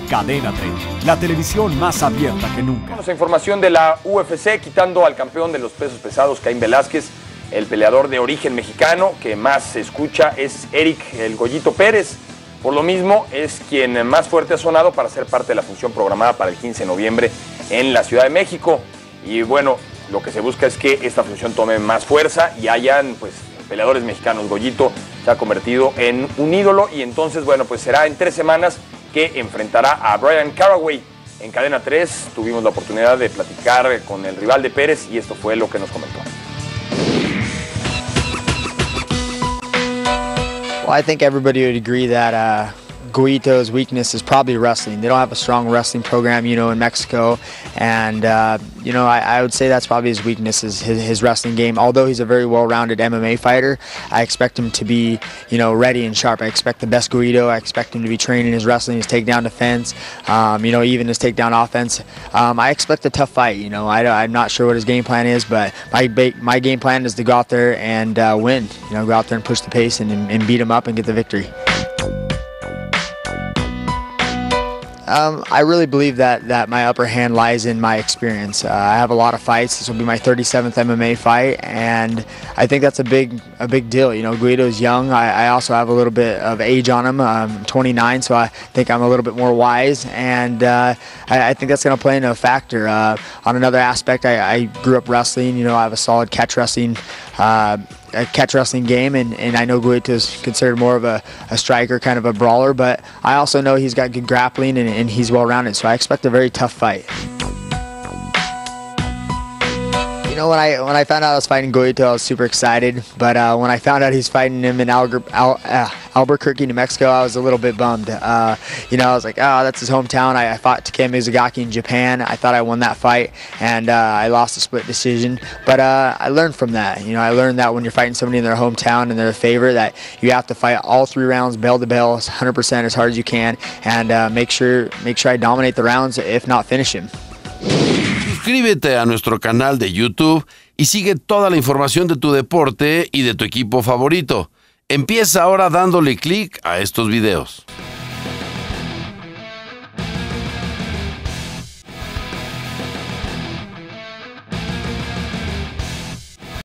Cadena 30, la televisión más abierta que nunca. Vamos a información de la UFC, quitando al campeón de los pesos pesados, Caín Velázquez. El peleador de origen mexicano que más se escucha es Erik el Goyito Pérez. Por lo mismo, es quien más fuerte ha sonado para ser parte de la función programada para el 15 de noviembre en la Ciudad de México. Y bueno, lo que se busca es que esta función tome más fuerza y hayan pues peleadores mexicanos. Goyito se ha convertido en un ídolo y entonces, bueno, pues será en 3 semanas que enfrentará a Bryan Caraway. En Cadena 3 tuvimos la oportunidad de platicar con el rival de Pérez y esto fue lo que nos comentó. Well, I think everybody would agree that Goyito's weakness is probably wrestling. They don't have a strong wrestling program, in Mexico. And, I would say that's probably his weakness is his wrestling game. Although he's a very well-rounded MMA fighter, I expect him to be, ready and sharp. I expect the best Goyito. I expect him to be training his wrestling, his takedown defense, even his takedown offense. I expect a tough fight. I'm not sure what his game plan is, but my game plan is to go out there and win. Go out there and push the pace and beat him up and get the victory. I really believe that my upper hand lies in my experience. I have a lot of fights. This will be my 37th MMA fight, and I think that's a big deal. Goyito's young. I also have a little bit of age on him. I'm 29, so I think I'm a little bit more wise, and I think that's going to play into a factor. On another aspect, I grew up wrestling. I have a solid catch wrestling game, and I know Goyito is considered more of a striker, kind of a brawler, but I also know he's got good grappling and he's well-rounded, so I expect a very tough fight. When I found out I was fighting Goyito, I was super excited, but when I found out he's fighting him in Albuquerque, New Mexico, I was a little bit bummed. I was like, oh, that's his hometown. I fought Takemi Mizugaki in Japan. I thought I won that fight, and I lost a split decision, but I learned from that. I learned that when you're fighting somebody in their hometown and they're a favorite, that you have to fight all 3 rounds, bell to bell, 100% as hard as you can, and make sure I dominate the rounds, if not finish him. Suscríbete a nuestro canal de YouTube y sigue toda la información de tu deporte y de tu equipo favorito. Empieza ahora dándole clic a estos videos.